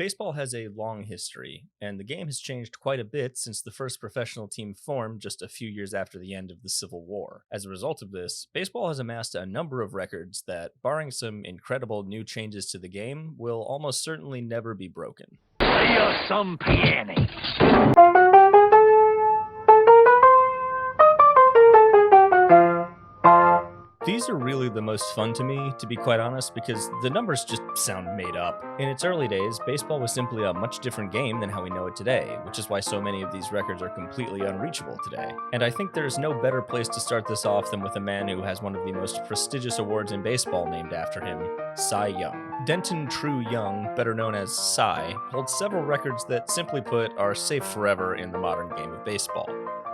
Baseball has a long history, and the game has changed quite a bit since the first professional team formed just a few years after the end of the Civil War. As a result of this, baseball has amassed a number of records that, barring some incredible new changes to the game, will almost certainly never be broken. You're some piano. These are really the most fun to me, to be quite honest, because the numbers just sound made up. In its early days, baseball was simply a much different game than how we know it today, which is why so many of these records are completely unreachable today. And I think there's no better place to start this off than with a man who has one of the most prestigious awards in baseball named after him, Cy Young. Denton True Young, better known as Cy, holds several records that, simply put, are safe forever in the modern game of baseball,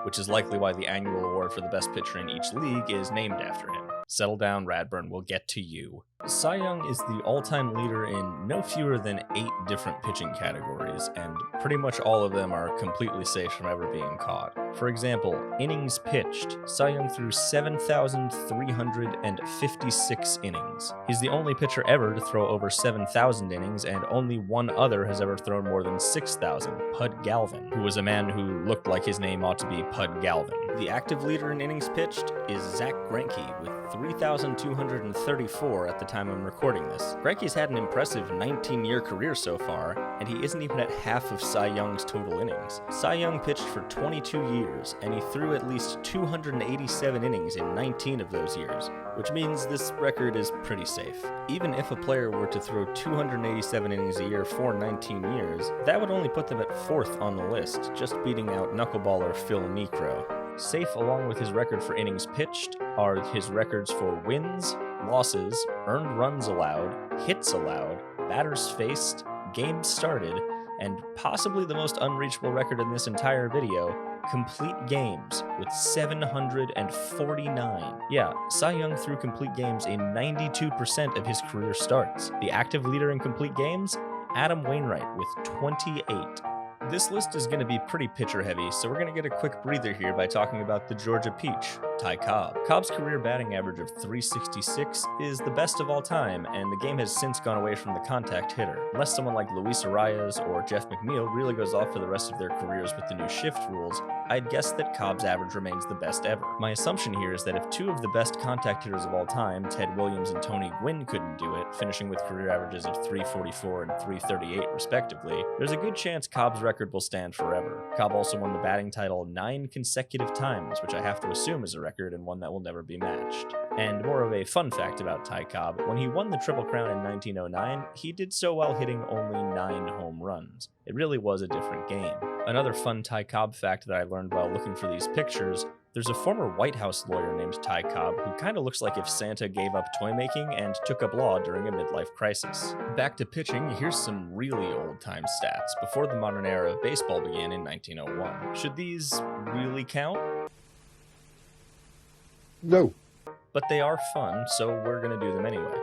which is likely why the annual award for the best pitcher in each league is named after him. Settle down, Radbourne, we'll get to you. Cy Young is the all-time leader in no fewer than 8 different pitching categories, and pretty much all of them are completely safe from ever being caught. For example, innings pitched. Cy Young threw 7,356 innings. He's the only pitcher ever to throw over 7,000 innings, and only one other has ever thrown more than 6,000, Pud Galvin, who was a man who looked like his name ought to be Pud Galvin. The active leader in innings pitched is Zach Greinke with 3,234 at the time I'm recording this. Greinke's had an impressive 19-year career so far, and he isn't even at half of Cy Young's total innings. Cy Young pitched for 22 years, and he threw at least 287 innings in 19 of those years, which means this record is pretty safe. Even if a player were to throw 287 innings a year for 19 years, that would only put them at 4th on the list, just beating out knuckleballer Phil Niekro. Safe along with his record for innings pitched are his records for wins, losses, earned runs allowed, hits allowed, batters faced, games started, and possibly the most unreachable record in this entire video, complete games with 749. Yeah, Cy Young threw complete games in 92% of his career starts. The active leader in complete games, Adam Wainwright with 28. This list is going to be pretty pitcher heavy, so we're going to get a quick breather here by talking about the Georgia Peach, Ty Cobb. Cobb's career batting average of .366 is the best of all time, and the game has since gone away from the contact hitter. Unless someone like Luis Arias or Jeff McNeil really goes off for the rest of their careers with the new shift rules, I'd guess that Cobb's average remains the best ever. My assumption here is that if 2 of the best contact hitters of all time, Ted Williams and Tony Gwynn, couldn't do it, finishing with career averages of .344 and .338 respectively, there's a good chance Cobb's record will stand forever. Cobb also won the batting title 9 consecutive times, which I have to assume is a record and one that will never be matched. And more of a fun fact about Ty Cobb, when he won the Triple Crown in 1909, he did so while hitting only 9 home runs. It really was a different game. Another fun Ty Cobb fact that I learned while looking for these pictures, there's a former White House lawyer named Ty Cobb who kind of looks like if Santa gave up toy making and took up law during a midlife crisis. Back to pitching, here's some really old-time stats, before the modern era of baseball began in 1901. Should these really count? No. But they are fun, so we're gonna do them anyway.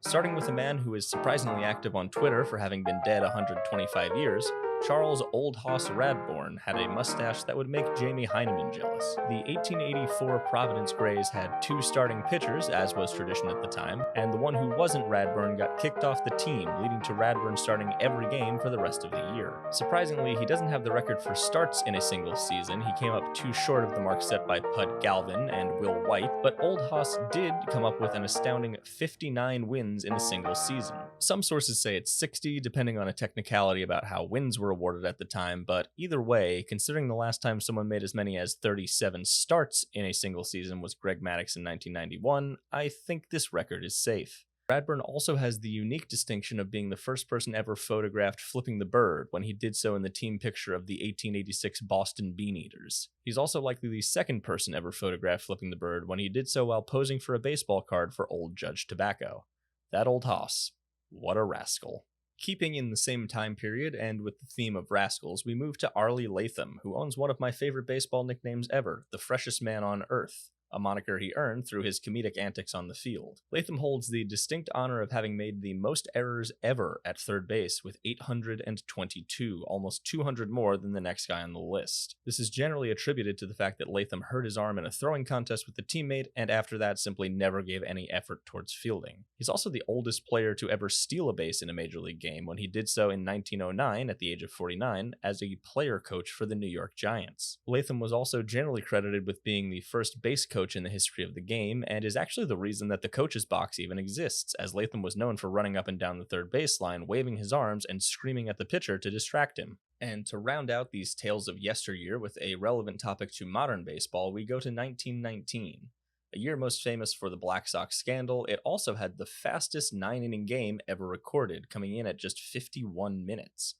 Starting with a man who is surprisingly active on Twitter for having been dead 125 years, Charles Old Hoss Radbourne had a mustache that would make Jamie Heineman jealous. The 1884 Providence Grays had 2 starting pitchers, as was tradition at the time, and the one who wasn't Radbourne got kicked off the team, leading to Radbourne starting every game for the rest of the year. Surprisingly, he doesn't have the record for starts in a single season. He came up too short of the mark set by Pud Galvin and Will White, but Old Hoss did come up with an astounding 59 wins in a single season. Some sources say it's 60, depending on a technicality about how wins were awarded at the time, but either way, considering the last time someone made as many as 37 starts in a single season was Greg Maddux in 1991, I think this record is safe. Radbourne also has the unique distinction of being the first person ever photographed flipping the bird when he did so in the team picture of the 1886 Boston Beaneaters. He's also likely the second person ever photographed flipping the bird when he did so while posing for a baseball card for Old Judge Tobacco. That old hoss. What a rascal. Keeping in the same time period, and with the theme of rascals, we move to Arlie Latham, who owns one of my favorite baseball nicknames ever, the freshest man on earth. a moniker he earned through his comedic antics on the field. Latham holds the distinct honor of having made the most errors ever at third base with 822, almost 200 more than the next guy on the list. This is generally attributed to the fact that Latham hurt his arm in a throwing contest with a teammate and after that simply never gave any effort towards fielding. He's also the oldest player to ever steal a base in a major league game when he did so in 1909 at the age of 49 as a player coach for the New York Giants. Latham was also generally credited with being the first base coach in the history of the game and is actually the reason that the coach's box even exists, as Latham was known for running up and down the third baseline, waving his arms and screaming at the pitcher to distract him. And to round out these tales of yesteryear with a relevant topic to modern baseball, we go to 1919. A year most famous for the Black Sox scandal, it also had the fastest 9-inning game ever recorded, coming in at just 51 minutes.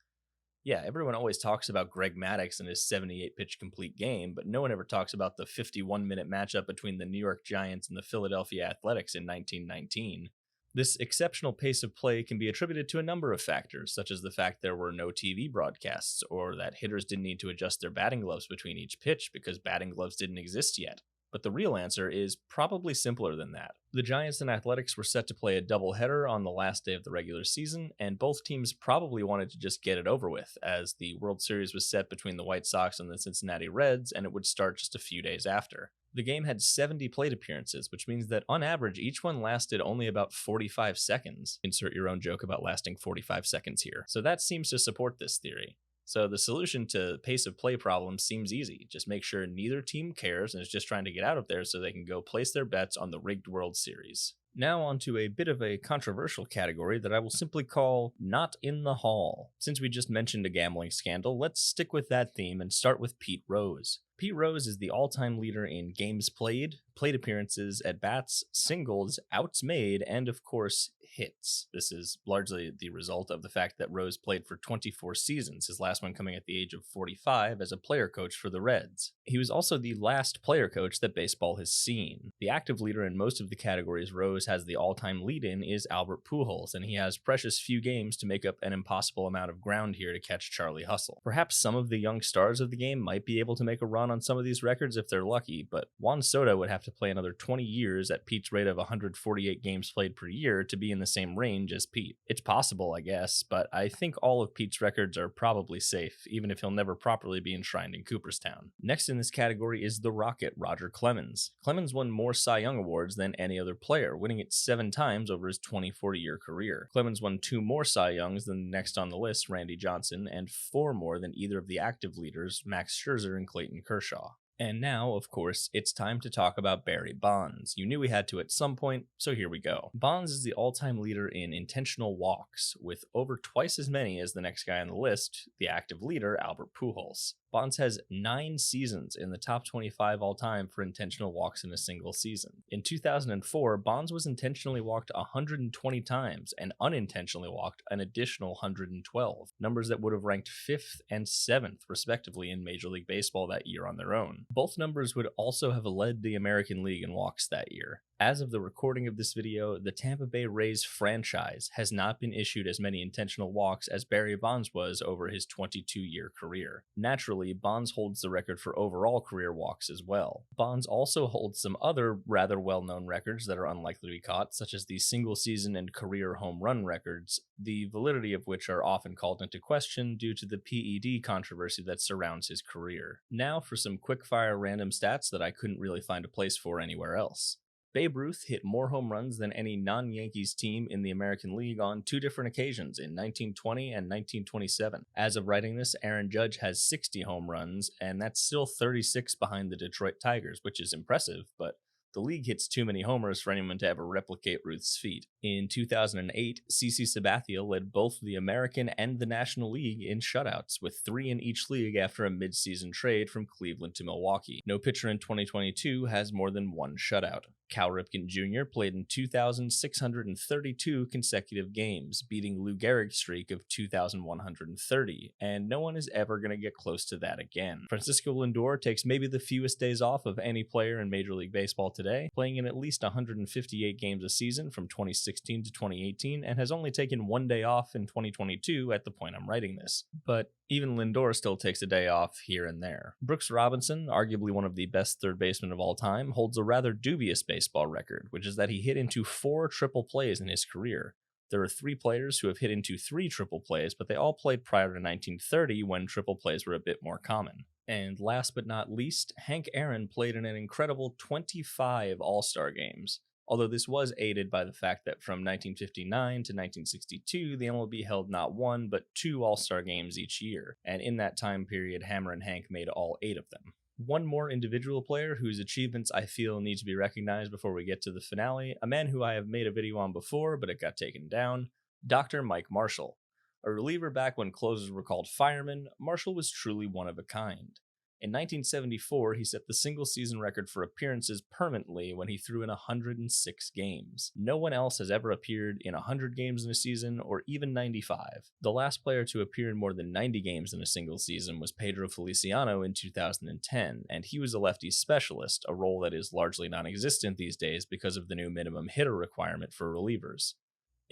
Yeah, everyone always talks about Greg Maddux and his 78-pitch complete game, but no one ever talks about the 51-minute matchup between the New York Giants and the Philadelphia Athletics in 1919. This exceptional pace of play can be attributed to a number of factors, such as the fact there were no TV broadcasts, or that hitters didn't need to adjust their batting gloves between each pitch because batting gloves didn't exist yet. But the real answer is probably simpler than that. The Giants and Athletics were set to play a doubleheader on the last day of the regular season, and both teams probably wanted to just get it over with, as the World Series was set between the White Sox and the Cincinnati Reds, and it would start just a few days after. The game had 70 plate appearances, which means that on average each one lasted only about 45 seconds. Insert your own joke about lasting 45 seconds here. So that seems to support this theory. So the solution to pace of play problems seems easy. Just make sure neither team cares and is just trying to get out of there so they can go place their bets on the rigged World Series. Now onto a bit of a controversial category that I will simply call Not in the Hall. Since we just mentioned a gambling scandal, let's stick with that theme and start with Pete Rose. Pete Rose is the all-time leader in games played, plate appearances, at-bats, singles, outs made, and of course, hits. This is largely the result of the fact that Rose played for 24 seasons, his last one coming at the age of 45 as a player coach for the Reds. He was also the last player coach that baseball has seen. The active leader in most of the categories Rose has the all-time lead in is Albert Pujols, and he has precious few games to make up an impossible amount of ground here to catch Charlie Hustle. Perhaps some of the young stars of the game might be able to make a run on some of these records if they're lucky, but Juan Soto would have to play another 20 years at Pete's rate of 148 games played per year to be in the same range as Pete. It's possible, I guess, but I think all of Pete's records are probably safe, even if he'll never properly be enshrined in Cooperstown. Next in this category is the Rocket, Roger Clemens. Clemens won more Cy Young awards than any other player, winning it 7 times over his 24-year career. Clemens won 2 more Cy Youngs than the next on the list, Randy Johnson, and 4 more than either of the active leaders, Max Scherzer and Clayton Kershaw. And now, of course, it's time to talk about Barry Bonds. You knew we had to at some point, so here we go. Bonds is the all-time leader in intentional walks, with over twice as many as the next guy on the list, the active leader, Albert Pujols. Bonds has 9 seasons in the top 25 all-time for intentional walks in a single season. In 2004, Bonds was intentionally walked 120 times and unintentionally walked an additional 112, numbers that would have ranked 5th and 7th, respectively, in Major League Baseball that year on their own. Both numbers would also have led the American League in walks that year. As of the recording of this video, the Tampa Bay Rays franchise has not been issued as many intentional walks as Barry Bonds was over his 22-year career. Naturally, Bonds holds the record for overall career walks as well. Bonds also holds some other rather well-known records that are unlikely to be caught, such as the single-season and career home run records, the validity of which are often called into question due to the PED controversy that surrounds his career. Now for some quick-fire random stats that I couldn't really find a place for anywhere else. Babe Ruth hit more home runs than any non-Yankees team in the American League on 2 different occasions, in 1920 and 1927. As of writing this, Aaron Judge has 60 home runs, and that's still 36 behind the Detroit Tigers, which is impressive, but the league hits too many homers for anyone to ever replicate Ruth's feat. In 2008, CeCe Sabathia led both the American and the National League in shutouts, with 3 in each league after a mid-season trade from Cleveland to Milwaukee. No pitcher in 2022 has more than 1 shutout. Cal Ripken Jr. played in 2,632 consecutive games, beating Lou Gehrig's streak of 2,130, and no one is ever going to get close to that again. Francisco Lindor takes maybe the fewest days off of any player in Major League Baseball today, playing in at least 158 games a season from 2016 to 2018, and has only taken 1 day off in 2022 at the point I'm writing this. But Even Lindor still takes a day off here and there. Brooks Robinson, arguably one of the best third basemen of all time, holds a rather dubious baseball record, which is that he hit into 4 triple plays in his career. There are 3 players who have hit into 3 triple plays, but they all played prior to 1930 when triple plays were a bit more common. And last but not least, Hank Aaron played in an incredible 25 All-Star games. Although this was aided by the fact that from 1959 to 1962, the MLB held not 1, but 2 All-Star games each year, and in that time period, Hammer and Hank made all 8 of them. One more individual player whose achievements I feel need to be recognized before we get to the finale, a man who I have made a video on before, but it got taken down, Dr. Mike Marshall. A reliever back when closers were called firemen, Marshall was truly one of a kind. In 1974, he set the single-season record for appearances permanently when he threw in 106 games. No one else has ever appeared in 100 games in a season, or even 95. The last player to appear in more than 90 games in a single season was Pedro Feliciano in 2010, and he was a lefty specialist, a role that is largely non-existent these days because of the new minimum hitter requirement for relievers.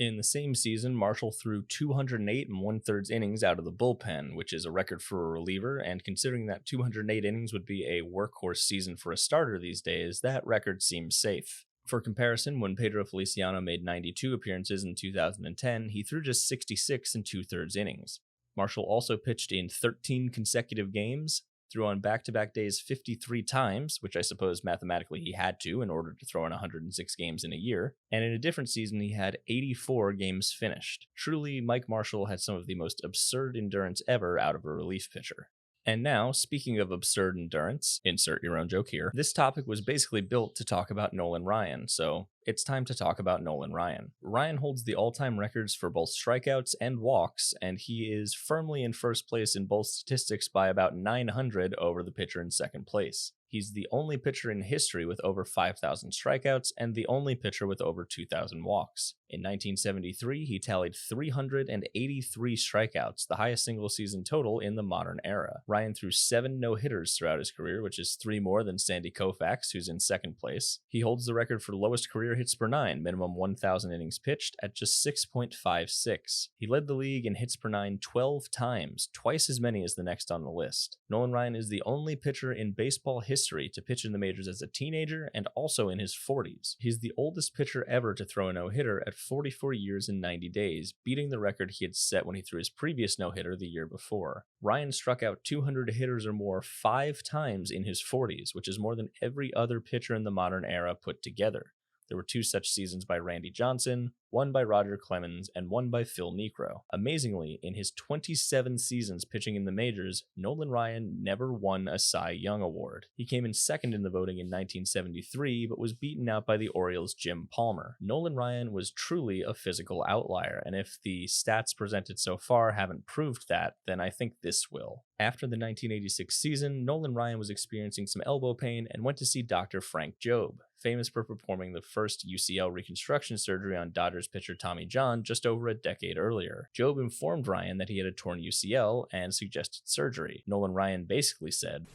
In the same season, Marshall threw 208 1/3 innings out of the bullpen, which is a record for a reliever, and considering that 208 innings would be a workhorse season for a starter these days, that record seems safe. For comparison, when Pedro Feliciano made 92 appearances in 2010, he threw just 66 2/3 innings. Marshall also pitched in 13 consecutive games, threw on back-to-back days 53 times, which I suppose mathematically he had to in order to throw in 106 games in a year, and in a different season he had 84 games finished. Truly, Mike Marshall had some of the most absurd endurance ever out of a relief pitcher. And now, speaking of absurd endurance, insert your own joke here, this topic was basically built to talk about Nolan Ryan, so it's time to talk about Nolan Ryan. Ryan holds the all-time records for both strikeouts and walks, and he is firmly in first place in both statistics by about 900 over the pitcher in second place. He's the only pitcher in history with over 5,000 strikeouts and the only pitcher with over 2,000 walks. In 1973, he tallied 383 strikeouts, the highest single-season total in the modern era. Ryan threw 7 no-hitters throughout his career, which is 3 more than Sandy Koufax, who's in second place. He holds the record for lowest career hits per 9, minimum 1,000 innings pitched, at just 6.56. He led the league in hits per 9 12 times, twice as many as the next on the list. Nolan Ryan is the only pitcher in baseball history to pitch in the majors as a teenager and also in his 40s. He's the oldest pitcher ever to throw a no-hitter at 44 years and 90 days, beating the record he had set when he threw his previous no-hitter the year before. Ryan struck out 200 hitters or more 5 times in his 40s, which is more than every other pitcher in the modern era put together. There were 2 such seasons by Randy Johnson, 1 by Roger Clemens, and 1 by Phil Niekro. Amazingly, in his 27 seasons pitching in the majors, Nolan Ryan never won a Cy Young Award. He came in second in the voting in 1973, but was beaten out by the Orioles' Jim Palmer. Nolan Ryan was truly a physical outlier, and if the stats presented so far haven't proved that, then I think this will. After the 1986 season, Nolan Ryan was experiencing some elbow pain and went to see Dr. Frank Jobe, famous for performing the first UCL reconstruction surgery on Dodgers pitcher Tommy John just over a decade earlier. Jobe informed Ryan that he had a torn UCL and suggested surgery. Nolan Ryan basically said,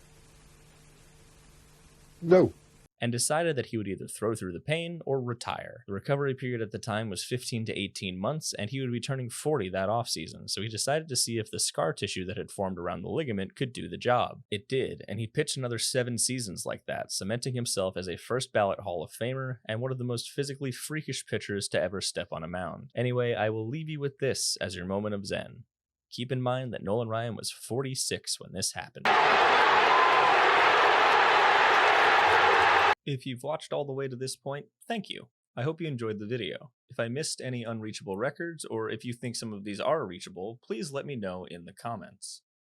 "No," and decided that he would either throw through the pain or retire. The recovery period at the time was 15 to 18 months, and he would be turning 40 that offseason, so he decided to see if the scar tissue that had formed around the ligament could do the job. It did, and he pitched another 7 seasons like that, cementing himself as a first-ballot Hall of Famer and one of the most physically freakish pitchers to ever step on a mound. Anyway, I will leave you with this as your moment of zen. Keep in mind that Nolan Ryan was 46 when this happened. If you've watched all the way to this point, thank you. I hope you enjoyed the video. If I missed any unreachable records, or if you think some of these are reachable, please let me know in the comments.